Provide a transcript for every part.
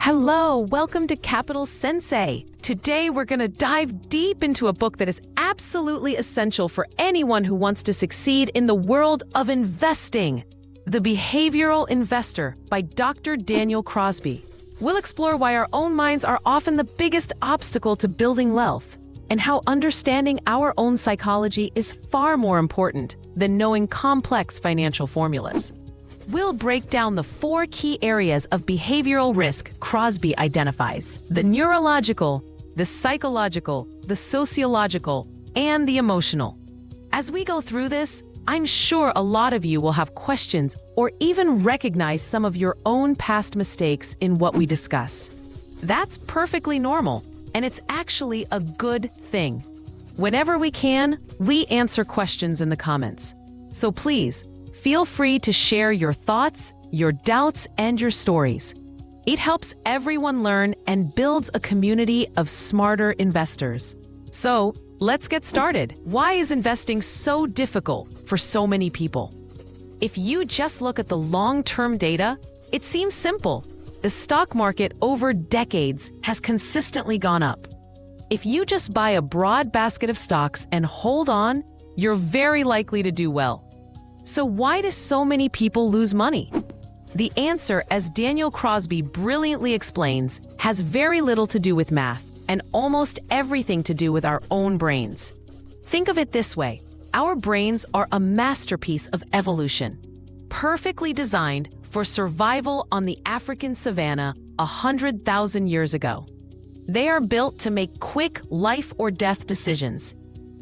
Hello, welcome to Capital Sensei. Today we're going to dive deep into a book that is absolutely essential for anyone who wants to succeed in the world of investing. The Behavioral Investor by Dr. Daniel Crosby. We'll explore why our own minds are often the biggest obstacle to building wealth, and how understanding our own psychology is far more important than knowing complex financial formulas. We'll break down the 4 key areas of behavioral risk Crosby identifies: the neurological, the psychological, the sociological, and the emotional. As we go through this, I'm sure a lot of you will have questions or even recognize some of your own past mistakes in what we discuss. That's perfectly normal, and it's actually a good thing. Whenever we can, we answer questions in the comments. So please, feel free to share your thoughts, your doubts, and your stories. It helps everyone learn and builds a community of smarter investors. So, let's get started. Why is investing so difficult for so many people? If you just look at the long-term data, it seems simple. The stock market over decades has consistently gone up. If you just buy a broad basket of stocks and hold on, you're very likely to do well. So why do so many people lose money? The answer, as Daniel Crosby brilliantly explains, has very little to do with math and almost everything to do with our own brains. Think of it this way: our brains are a masterpiece of evolution, perfectly designed for survival on the African savanna 100,000 years ago. They are built to make quick life or death decisions.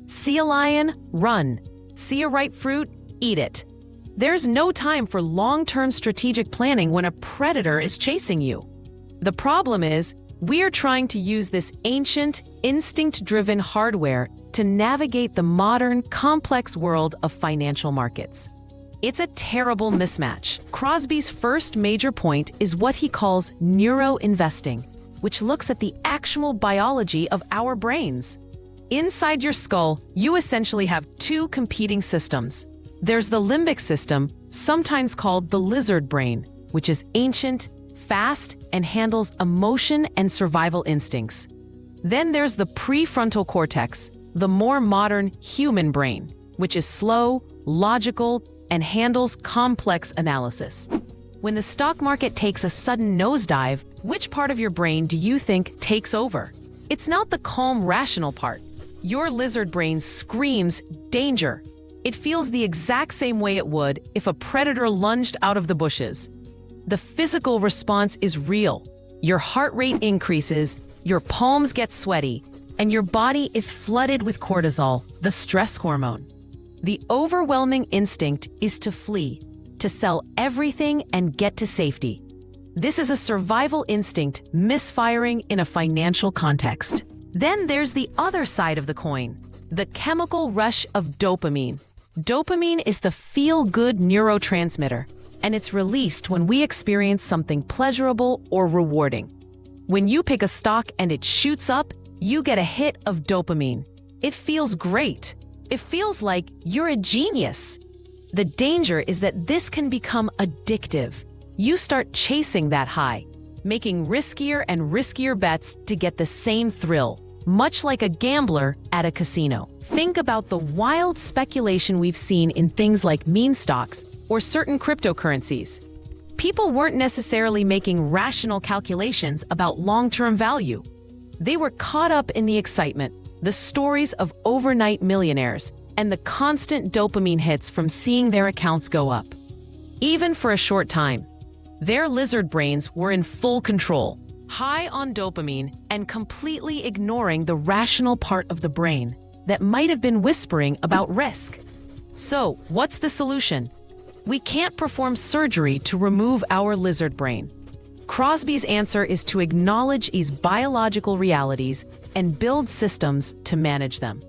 See a lion? Run. See a ripe fruit? Eat it. There's no time for long-term strategic planning when a predator is chasing you. The problem is, we're trying to use this ancient, instinct-driven hardware to navigate the modern, complex world of financial markets. It's a terrible mismatch. Crosby's first major point is what he calls neuroinvesting, which looks at the actual biology of our brains. Inside your skull, you essentially have 2 competing systems. There's the limbic system, sometimes called the lizard brain, which is ancient, fast, and handles emotion and survival instincts. Then there's the prefrontal cortex, the more modern human brain, which is slow, logical, and handles complex analysis. When the stock market takes a sudden nosedive, which part of your brain do you think takes over? It's not the calm, rational part. Your lizard brain screams, "Danger!" It feels the exact same way it would if a predator lunged out of the bushes. The physical response is real. Your heart rate increases, your palms get sweaty, and your body is flooded with cortisol, the stress hormone. The overwhelming instinct is to flee, to sell everything and get to safety. This is a survival instinct misfiring in a financial context. Then there's the other side of the coin, the chemical rush of dopamine. Dopamine is the feel-good neurotransmitter, and it's released when we experience something pleasurable or rewarding. When you pick a stock and it shoots up, you get a hit of dopamine. It feels great. It feels like you're a genius. The danger is that this can become addictive. You start chasing that high, making riskier and riskier bets to get the same thrill, much like a gambler at a casino. Think about the wild speculation we've seen in things like meme stocks or certain cryptocurrencies. People weren't necessarily making rational calculations about long-term value. They were caught up in the excitement, the stories of overnight millionaires, and the constant dopamine hits from seeing their accounts go up. Even for a short time, their lizard brains were in full control, high on dopamine and completely ignoring the rational part of the brain that might have been whispering about risk. So, what's the solution? We can't perform surgery to remove our lizard brain. Crosby's answer is to acknowledge these biological realities and build systems to manage them.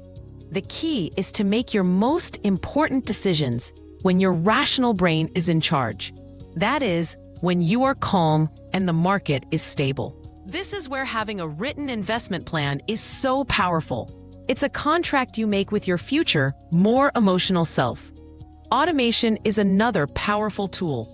The key is to make your most important decisions when your rational brain is in charge. That is, when you are calm and the market is stable. This is where having a written investment plan is so powerful. It's a contract you make with your future, more emotional self. Automation is another powerful tool.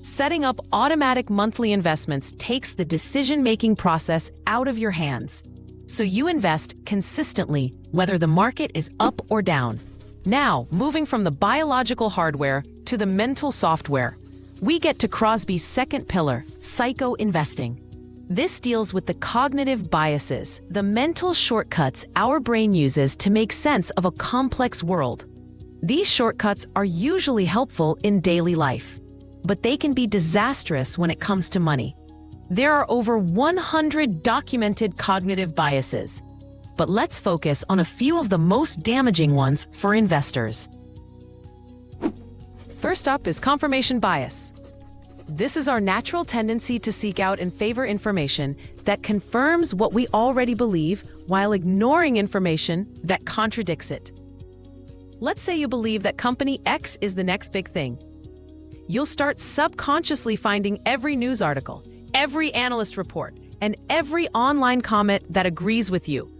Setting up automatic monthly investments takes the decision-making process out of your hands. So you invest consistently, whether the market is up or down. Now, moving from the biological hardware to the mental software, we get to Crosby's second pillar, psychoinvesting. This deals with the cognitive biases, the mental shortcuts our brain uses to make sense of a complex world. These shortcuts are usually helpful in daily life, but they can be disastrous when it comes to money. There are over 100 documented cognitive biases, but let's focus on a few of the most damaging ones for investors. First up is confirmation bias. This is our natural tendency to seek out and favor information that confirms what we already believe while ignoring information that contradicts it. Let's say you believe that company X is the next big thing. You'll start subconsciously finding every news article, every analyst report, and every online comment that agrees with you.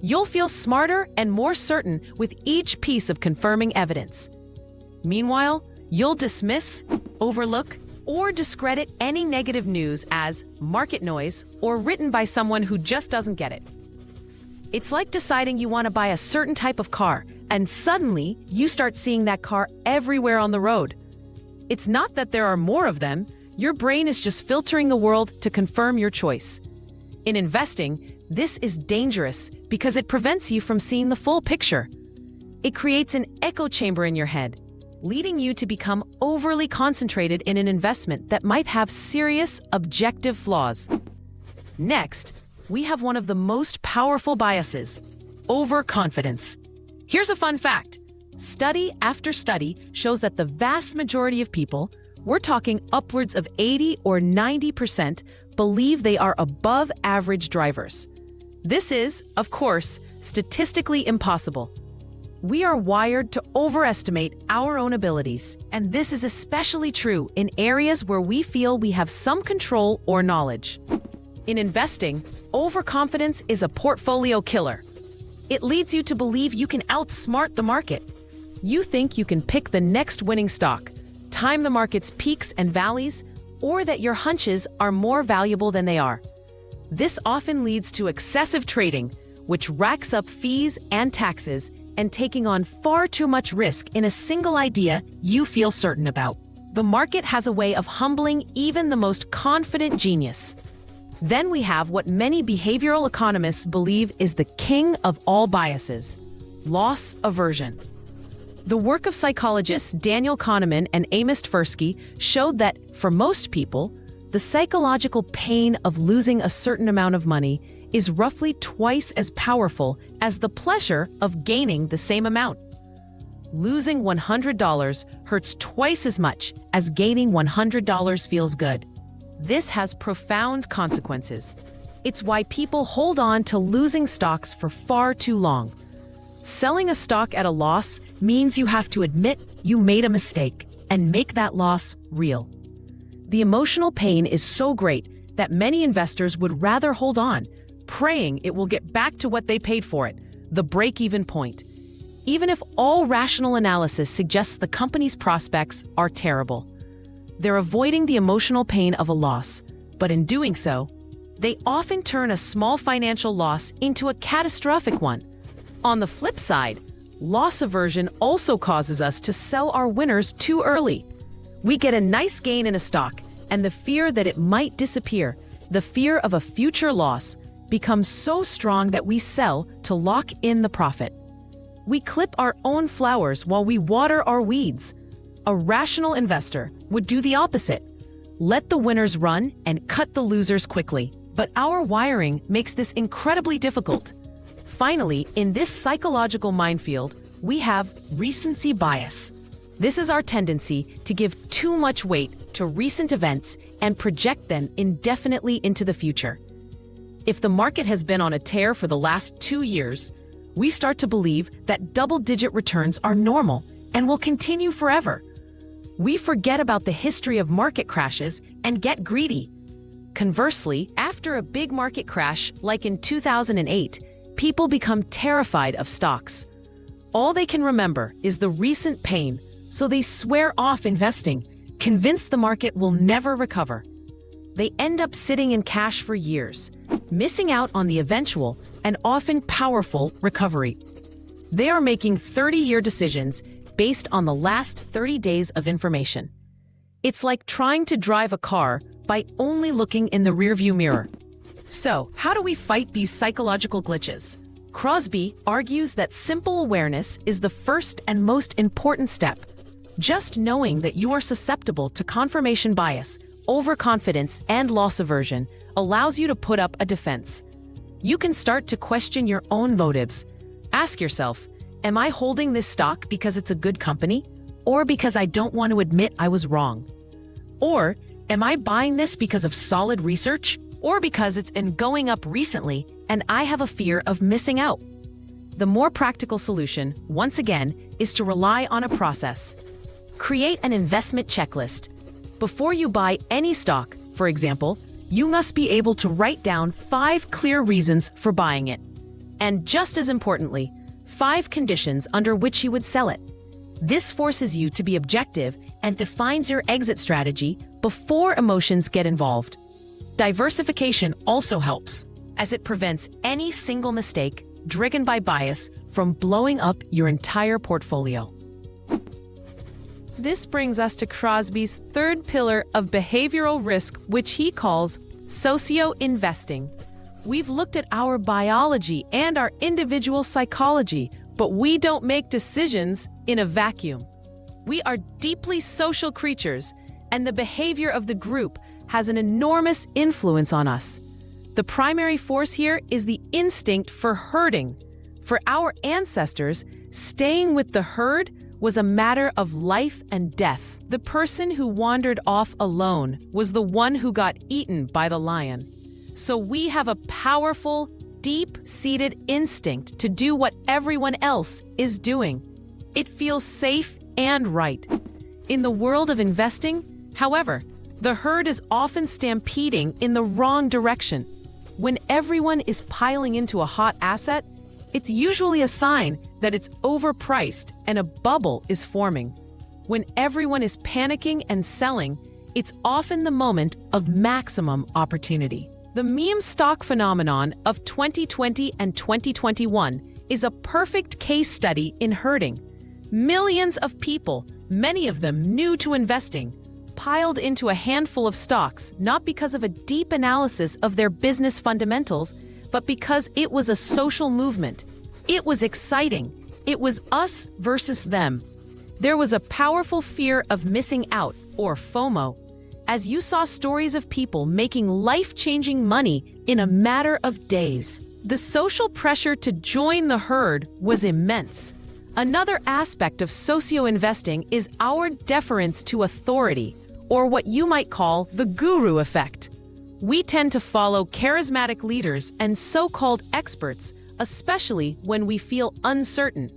You'll feel smarter and more certain with each piece of confirming evidence. Meanwhile, you'll dismiss, overlook, or discredit any negative news as market noise or written by someone who just doesn't get it. It's like deciding you want to buy a certain type of car, and suddenly you start seeing that car everywhere on the road. It's not that there are more of them, your brain is just filtering the world to confirm your choice. In investing, this is dangerous because it prevents you from seeing the full picture. It creates an echo chamber in your head, leading you to become overly concentrated in an investment that might have serious objective flaws. Next, we have one of the most powerful biases, overconfidence. Here's a fun fact. Study after study shows that the vast majority of people, we're talking upwards of 80 or 90%, believe they are above average drivers. This is, of course, statistically impossible. We are wired to overestimate our own abilities, and this is especially true in areas where we feel we have some control or knowledge. In investing, overconfidence is a portfolio killer. It leads you to believe you can outsmart the market. You think you can pick the next winning stock, time the market's peaks and valleys, or that your hunches are more valuable than they are. This often leads to excessive trading, which racks up fees and taxes, and taking on far too much risk in a single idea you feel certain about. The market has a way of humbling even the most confident genius. Then we have what many behavioral economists believe is the king of all biases, loss aversion. The work of psychologists Daniel Kahneman and Amos Tversky showed that, for most people, the psychological pain of losing a certain amount of money is roughly twice as powerful as the pleasure of gaining the same amount. Losing $100 hurts twice as much as gaining $100 feels good. This has profound consequences. It's why people hold on to losing stocks for far too long. Selling a stock at a loss means you have to admit you made a mistake and make that loss real. The emotional pain is so great that many investors would rather hold on, praying it will get back to what they paid for it, the break-even point, even if all rational analysis suggests the company's prospects are terrible. They're avoiding the emotional pain of a loss, but in doing so, they often turn a small financial loss into a catastrophic one. On the flip side, loss aversion also causes us to sell our winners too early. We get a nice gain in a stock, and the fear that it might disappear, the fear of a future loss, becomes so strong that we sell to lock in the profit. We clip our own flowers while we water our weeds. A rational investor would do the opposite. Let the winners run and cut the losers quickly. But our wiring makes this incredibly difficult. Finally, in this psychological minefield, we have recency bias. This is our tendency to give too much weight to recent events and project them indefinitely into the future. If the market has been on a tear for the last 2 years, we start to believe that double-digit returns are normal and will continue forever. We forget about the history of market crashes and get greedy. Conversely, after a big market crash like in 2008, people become terrified of stocks. All they can remember is the recent pain, so they swear off investing, convinced the market will never recover. They end up sitting in cash for years, missing out on the eventual and often powerful recovery. They are making 30-year decisions based on the last 30 days of information. It's like trying to drive a car by only looking in the rearview mirror. So, how do we fight these psychological glitches? Crosby argues that simple awareness is the first and most important step. Just knowing that you are susceptible to confirmation bias, overconfidence, and loss aversion allows you to put up a defense. You can start to question your own motives. Ask yourself, am I holding this stock because it's a good company, or because I don't want to admit I was wrong? Or, am I buying this because of solid research, or because it's been going up recently and I have a fear of missing out? The more practical solution, once again, is to rely on a process. Create an investment checklist. Before you buy any stock, for example, you must be able to write down 5 clear reasons for buying it. And just as importantly, 5 conditions under which you would sell it. This forces you to be objective and defines your exit strategy before emotions get involved. Diversification also helps, as it prevents any single mistake driven by bias from blowing up your entire portfolio. This brings us to Crosby's third pillar of behavioral risk, which he calls Socioinvesting. We've looked at our biology and our individual psychology, but we don't make decisions in a vacuum. We are deeply social creatures, and the behavior of the group has an enormous influence on us. The primary force here is the instinct for herding. For our ancestors, staying with the herd was a matter of life and death. The person who wandered off alone was the one who got eaten by the lion. So we have a powerful, deep-seated instinct to do what everyone else is doing. It feels safe and right. In the world of investing, however, the herd is often stampeding in the wrong direction. When everyone is piling into a hot asset, it's usually a sign that it's overpriced and a bubble is forming. When everyone is panicking and selling, it's often the moment of maximum opportunity. The meme stock phenomenon of 2020 and 2021 is a perfect case study in herding. Millions of people, many of them new to investing, piled into a handful of stocks not because of a deep analysis of their business fundamentals, but because it was a social movement. It was exciting. It was us versus them. There was a powerful fear of missing out, or FOMO, as you saw stories of people making life-changing money in a matter of days. The social pressure to join the herd was immense. Another aspect of socio-investing is our deference to authority, or what you might call the guru effect. We tend to follow charismatic leaders and so-called experts, especially when we feel uncertain.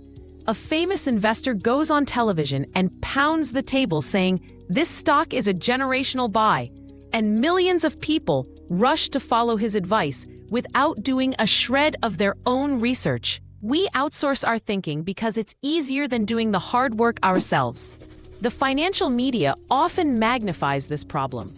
A famous investor goes on television and pounds the table saying, "This stock is a generational buy," and millions of people rush to follow his advice without doing a shred of their own research. We outsource our thinking because it's easier than doing the hard work ourselves. The financial media often magnifies this problem.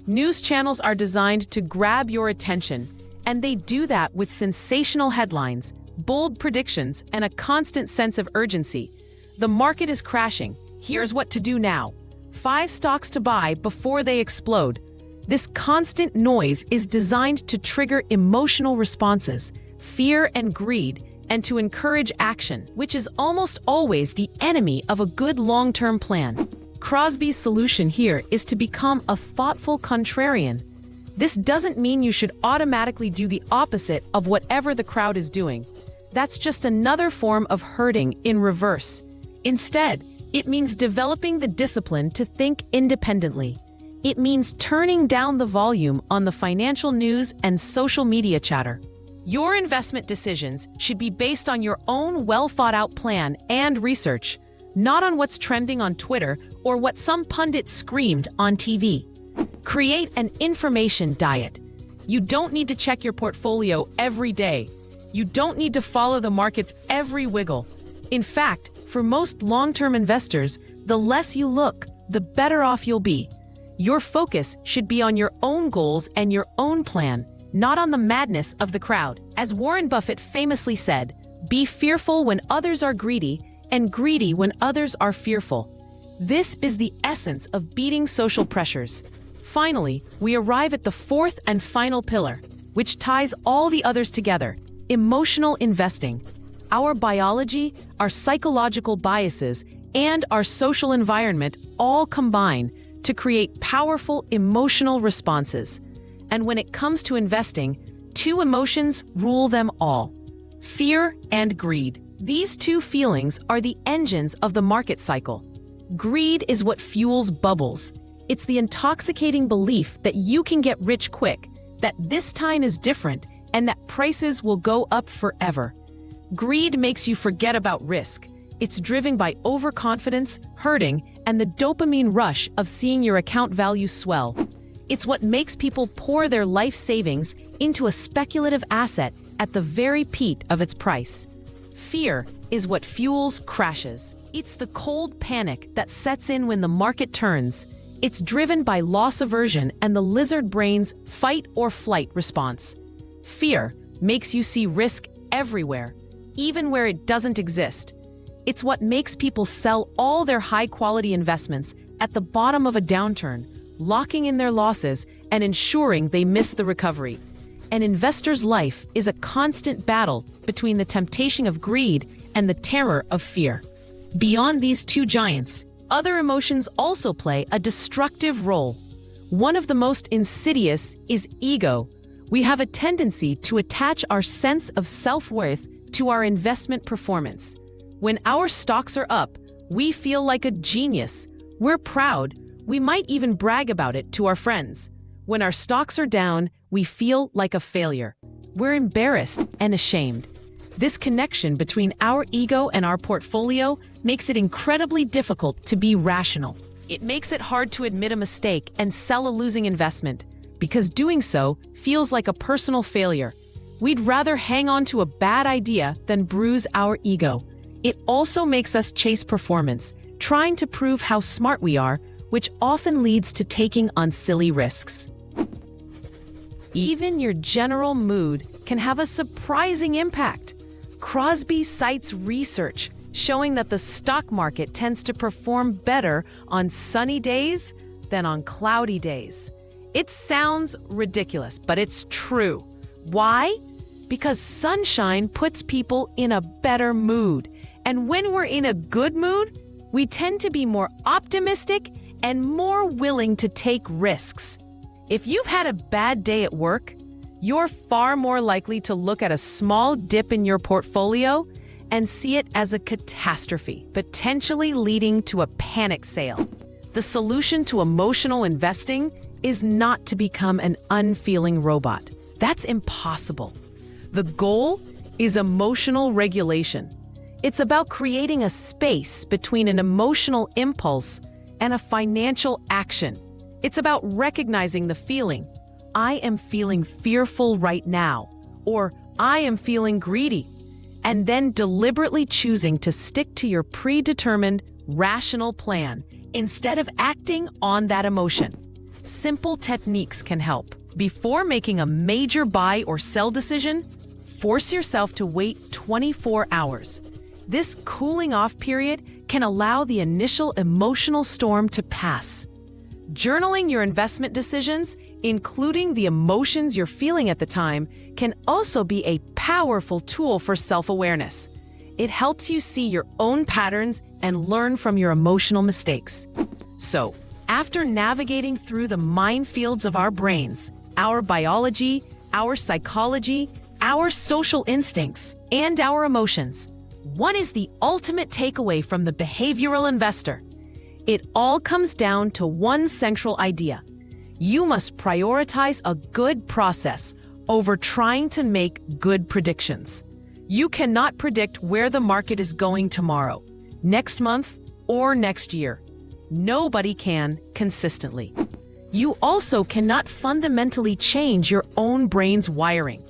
News channels are designed to grab your attention, and they do that with sensational headlines, bold predictions, and a constant sense of urgency. The market is crashing. Here's what to do now. 5 stocks to buy before they explode. This constant noise is designed to trigger emotional responses, fear and greed, and to encourage action, which is almost always the enemy of a good long-term plan. Crosby's solution here is to become a thoughtful contrarian. This doesn't mean you should automatically do the opposite of whatever the crowd is doing. That's just another form of herding in reverse. Instead, it means developing the discipline to think independently. It means turning down the volume on the financial news and social media chatter. Your investment decisions should be based on your own well-thought-out plan and research, not on what's trending on Twitter or what some pundit screamed on TV. Create an information diet. You don't need to check your portfolio every day. You don't need to follow the market's every wiggle. In fact, for most long-term investors, the less you look, the better off you'll be. Your focus should be on your own goals and your own plan, not on the madness of the crowd. As Warren Buffett famously said, "Be fearful when others are greedy, and greedy when others are fearful." This is the essence of beating social pressures. Finally, we arrive at the fourth and final pillar, which ties all the others together: emotional investing. Our biology, our psychological biases, and our social environment all combine to create powerful emotional responses. And when it comes to investing, two emotions rule them all: fear and greed. These two feelings are the engines of the market cycle. Greed is what fuels bubbles. It's the intoxicating belief that you can get rich quick, that this time is different, and that prices will go up forever. Greed makes you forget about risk. It's driven by overconfidence, hurting, and the dopamine rush of seeing your account value swell. It's what makes people pour their life savings into a speculative asset at the very peak of its price. Fear is what fuels crashes. It's the cold panic that sets in when the market turns. It's driven by loss aversion and the lizard brain's fight or flight response. Fear makes you see risk everywhere, even where it doesn't exist. It's what makes people sell all their high-quality investments at the bottom of a downturn, locking in their losses and ensuring they miss the recovery. An investor's life is a constant battle between the temptation of greed and the terror of fear. Beyond these two giants, other emotions also play a destructive role. One of the most insidious is ego. We have a tendency to attach our sense of self-worth to our investment performance. When our stocks are up, we feel like a genius. We're proud. We might even brag about it to our friends. When our stocks are down, we feel like a failure. We're embarrassed and ashamed. This connection between our ego and our portfolio makes it incredibly difficult to be rational. It makes it hard to admit a mistake and sell a losing investment, because doing so feels like a personal failure. We'd rather hang on to a bad idea than bruise our ego. It also makes us chase performance, trying to prove how smart we are, which often leads to taking on silly risks. Even your general mood can have a surprising impact. Crosby cites research showing that the stock market tends to perform better on sunny days than on cloudy days. It sounds ridiculous, but it's true. Why? Because sunshine puts people in a better mood. And when we're in a good mood, we tend to be more optimistic and more willing to take risks. If you've had a bad day at work, you're far more likely to look at a small dip in your portfolio and see it as a catastrophe, potentially leading to a panic sale. The solution to emotional investing is not to become an unfeeling robot. That's impossible. The goal is emotional regulation. It's about creating a space between an emotional impulse and a financial action. It's about recognizing the feeling, "I am feeling fearful right now," or "I am feeling greedy," and then deliberately choosing to stick to your predetermined, rational plan instead of acting on that emotion. Simple techniques can help. Before making a major buy or sell decision, force yourself to wait 24 hours. This cooling off period can allow the initial emotional storm to pass. Journaling your investment decisions, including the emotions you're feeling at the time, can also be a powerful tool for self-awareness. It helps you see your own patterns and learn from your emotional mistakes. So, after navigating through the minefields of our brains, our biology, our psychology, our social instincts, and our emotions, what is the ultimate takeaway from the behavioral investor? It all comes down to one central idea. You must prioritize a good process over trying to make good predictions. You cannot predict where the market is going tomorrow, next month, or next year. Nobody can consistently. You also cannot fundamentally change your own brain's wiring.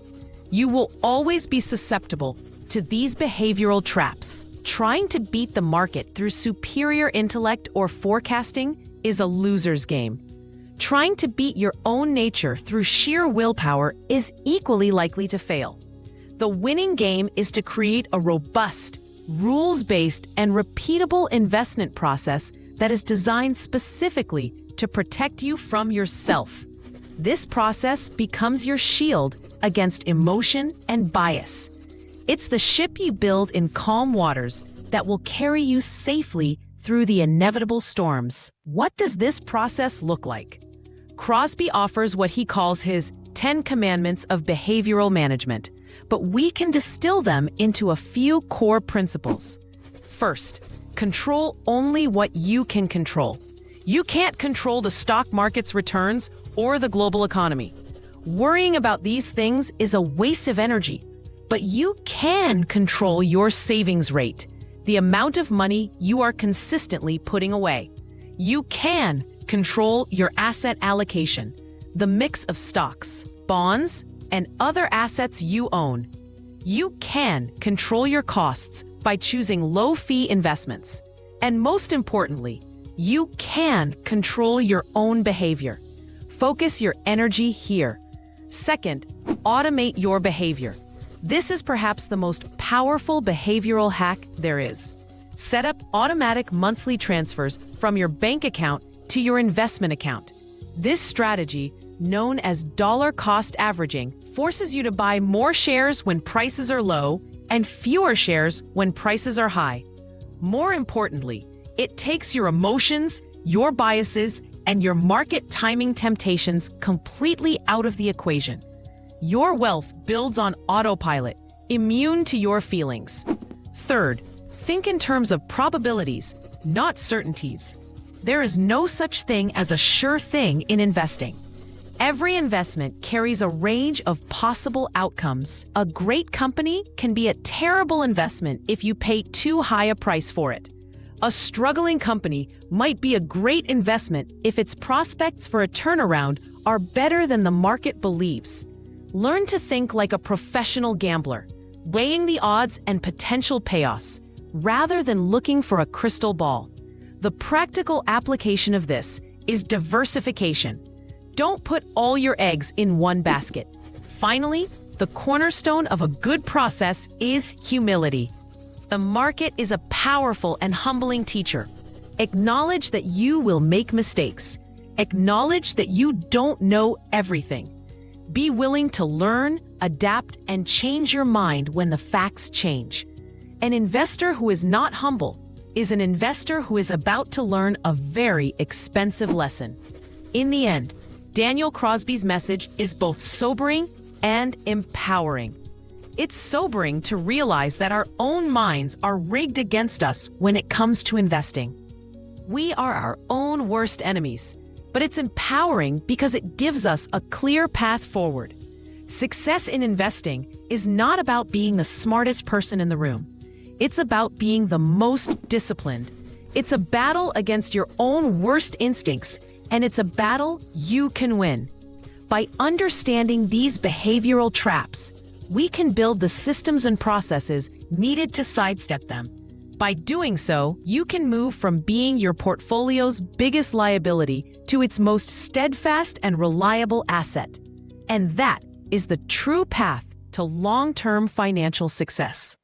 You will always be susceptible to these behavioral traps. Trying to beat the market through superior intellect or forecasting is a loser's game. Trying to beat your own nature through sheer willpower is equally likely to fail. The winning game is to create a robust, rules-based, and repeatable investment process that is designed specifically to protect you from yourself. This process becomes your shield against emotion and bias. It's the ship you build in calm waters that will carry you safely through the inevitable storms. What does this process look like? Crosby offers what he calls his 10 commandments of behavioral management, but we can distill them into a few core principles. First, control only what you can control. You can't control the stock market's returns or the global economy. Worrying about these things is a waste of energy, but you can control your savings rate, the amount of money you are consistently putting away. You can control your asset allocation, the mix of stocks, bonds, and other assets you own. You can control your costs by choosing low-fee investments. And most importantly, you can control your own behavior. Focus your energy here. Second, automate your behavior. This is perhaps the most powerful behavioral hack there is. Set up automatic monthly transfers from your bank account to your investment account. This strategy, known as dollar cost averaging, forces you to buy more shares when prices are low and fewer shares when prices are high. More importantly, it takes your emotions, your biases, and your market timing temptations completely out of the equation. Your wealth builds on autopilot, immune to your feelings. Third, think in terms of probabilities, not certainties. There is no such thing as a sure thing in investing. Every investment carries a range of possible outcomes. A great company can be a terrible investment if you pay too high a price for it. A struggling company might be a great investment if its prospects for a turnaround are better than the market believes. Learn to think like a professional gambler, weighing the odds and potential payoffs, rather than looking for a crystal ball. The practical application of this is diversification. Don't put all your eggs in one basket. Finally, the cornerstone of a good process is humility. The market is a powerful and humbling teacher. Acknowledge that you will make mistakes. Acknowledge that you don't know everything. Be willing to learn, adapt, and change your mind when the facts change. An investor who is not humble is an investor who is about to learn a very expensive lesson. In the end, Daniel Crosby's message is both sobering and empowering. It's sobering to realize that our own minds are rigged against us when it comes to investing. We are our own worst enemies, but it's empowering because it gives us a clear path forward. Success in investing is not about being the smartest person in the room. It's about being the most disciplined. It's a battle against your own worst instincts, and it's a battle you can win. By understanding these behavioral traps, we can build the systems and processes needed to sidestep them. By doing so, you can move from being your portfolio's biggest liability to its most steadfast and reliable asset. And that is the true path to long-term financial success.